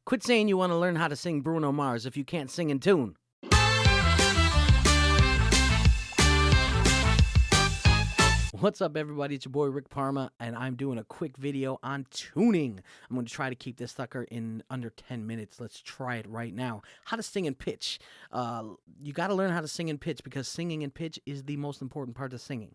Quit saying you want to learn how to sing Bruno Mars if you can't sing in tune. What's up, everybody? It's your boy Rick Parma, and I'm doing a quick video on tuning. I'm going to try to keep this sucker in under 10 minutes. Let's try it right now. How to sing in pitch. You got to learn how to sing in pitch because singing in pitch is the most important part of singing.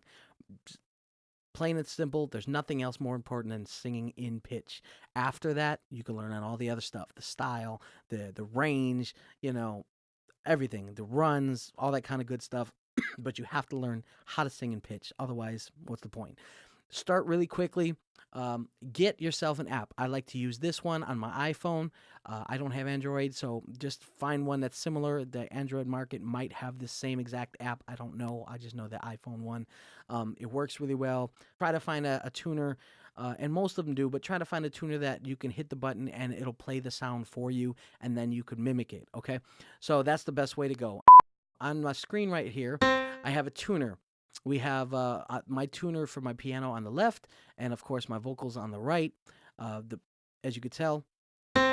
Plain and simple, there's nothing else more important than singing in pitch. After that, you can learn on all the other stuff, the style, the range, everything, the runs, all that kind of good stuff. But you have to learn how to sing in pitch. Otherwise, what's the point? Start really quickly. Get yourself an app. I like to use this one on my iPhone. I don't have Android, so just find one that's similar. The Android market might have the same exact app. I don't know. I just know the iPhone one. It works really well. Try to find a tuner, and most of them do, but try to find a tuner that you can hit the button and it'll play the sound for you, and then you could mimic it, okay? So that's the best way to go. On my screen right here, I have a tuner. We have my tuner for my piano on the left, and of course my vocals on the right. As you could tell, the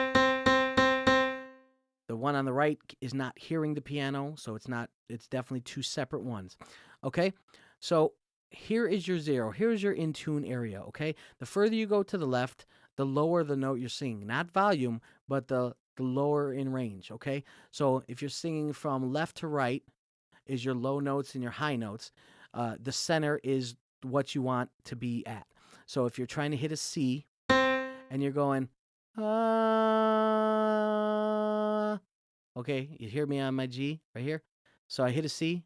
one on the right is not hearing the piano, so it's definitely two separate ones. Okay, so here is your zero. Here's your in tune area. Okay, the further you go to the left, the lower the note you're singing. Not volume, but the lower in range. Okay, so if you're singing from left to right, is your low notes and your high notes. The center is what you want to be at. So if you're trying to hit a C and you're going, okay, you hear me on my G right here? So I hit a C.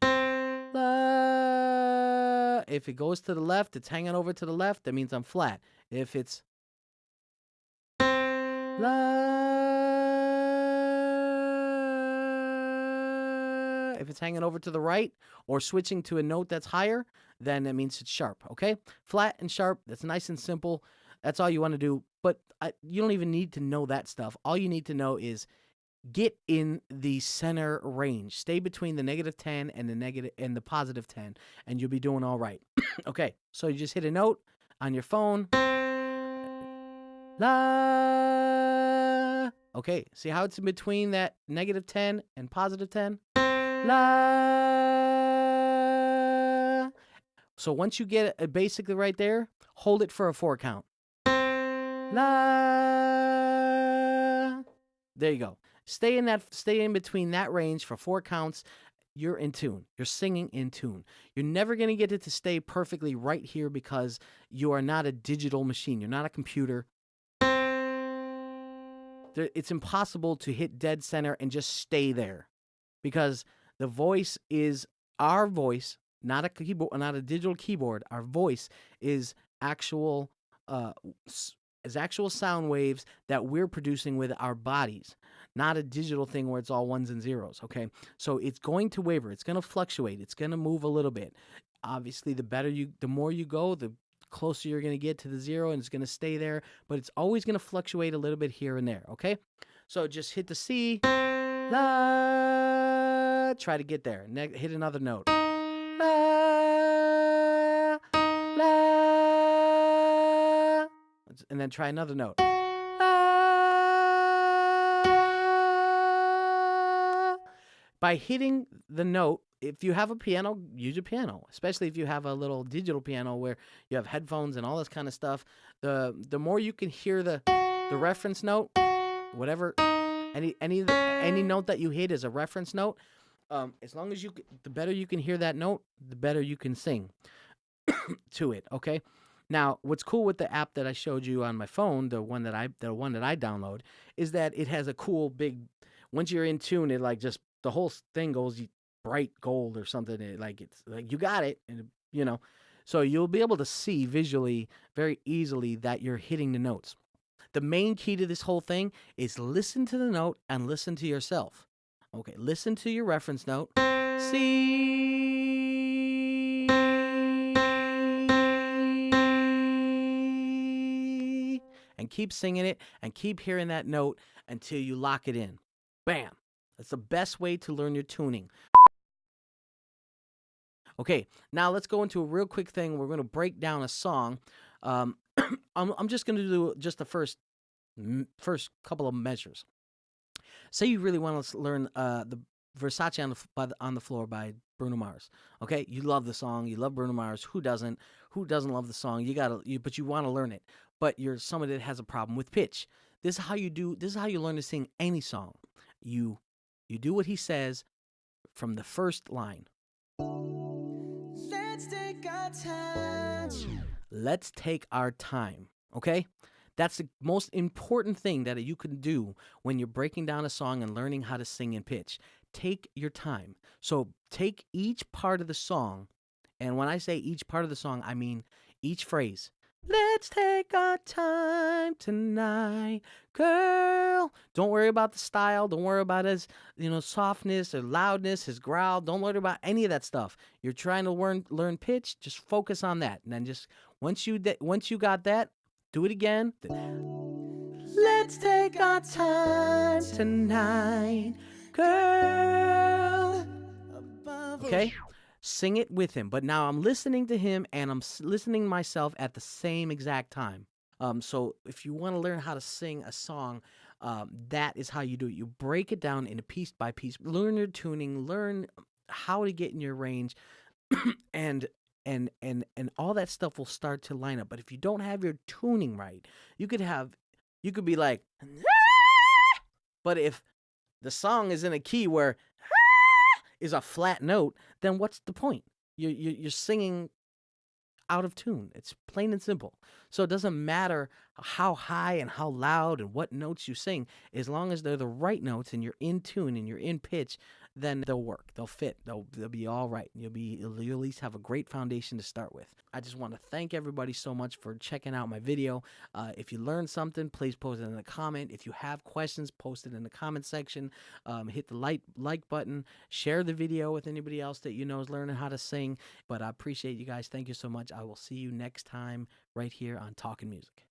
La. If it goes to the left, it's hanging over to the left, that means I'm flat. If it's if it's hanging over to the right or switching to a note that's higher, then that means it's sharp, okay? Flat and sharp, that's nice and simple. That's all you want to do, but you don't even need to know that stuff. All you need to know is get in the center range. Stay between the -10 and the positive 10, and you'll be doing all right. Okay, so you just hit a note on your phone. La. Okay, see how it's in between that -10 and positive 10? La. So once you get it basically right there, hold it for a 4 count. La. There you go. Stay in between that range for 4 counts. You're in tune. You're singing in tune. You're never going to get it to stay perfectly right here because you are not a digital machine. You're not a computer. It's impossible to hit dead center and just stay there because the voice is our voice, not a keyboard, not a digital keyboard. Our voice is actual sound waves that we're producing with our bodies, not a digital thing where it's all ones and zeros, okay? So it's going to waver. It's going to fluctuate. It's going to move a little bit. Obviously, the more you go, the closer you're going to get to the zero, and it's going to stay there, but it's always going to fluctuate a little bit here and there, okay? So just hit the C, la, try to get there. Hit another note. La, la, and then try another note. La. By hitting the note, if you have a piano, use a piano, especially if you have a little digital piano where you have headphones and all this kind of stuff. The more you can hear the reference note, whatever, any note that you hit is a reference note. As long as the better you can hear that note, the better you can sing to it. Okay. Now, what's cool with the app that I showed you on my phone, the one that I download, is that it has a cool big. Once you're in tune, it like just the whole thing goes bright gold or something. It's like you got it, and so you'll be able to see visually very easily that you're hitting the notes. The main key to this whole thing is listen to the note and listen to yourself. Okay, listen to your reference note. C. And keep singing it and keep hearing that note until you lock it in. Bam. That's the best way to learn your tuning. Okay, now let's go into a real quick thing. We're going to break down a song. I'm just going to do just the first couple of measures. Say you really want to learn the Versace on the floor by Bruno Mars. Okay, you love the song, you love Bruno Mars. Who doesn't? Who doesn't love the song? But you want to learn it. But you're somebody that has a problem with pitch. This is how you do. This is how you learn to sing any song. You you do what he says from the first line. Let's take our time. Let's take our time. Okay? That's the most important thing that you can do when you're breaking down a song and learning how to sing in pitch. Take your time. So take each part of the song, and when I say each part of the song, I mean each phrase. Let's take our time tonight, girl. Don't worry about the style. Don't worry about his, softness or loudness, his growl. Don't worry about any of that stuff. You're trying to learn pitch. Just focus on that, and then just once you got that, do it again. Let's take our time tonight, girl. Okay? Sing it with him. But now I'm listening to him and I'm listening myself at the same exact time. So if you want to learn how to sing a song, that is how you do it. You break it down into piece by piece. Learn your tuning. Learn how to get in your range, and and all that stuff will start to line up. But if you don't have your tuning right, you could be like, but if the song is in a key where is a flat note, then what's the point? You're singing out of tune. It's plain and simple. So it doesn't matter how high and how loud and what notes you sing, as long as they're the right notes and you're in tune and you're in pitch, then they'll work. They'll fit. They'll be all right. You'll at least have a great foundation to start with. I just want to thank everybody so much for checking out my video. If you learned something, please post it in the comment. If you have questions, post it in the comment section. Hit the like button. Share the video with anybody else that you know is learning how to sing. But I appreciate you guys. Thank you so much. I will see you next time right here on Talking Music.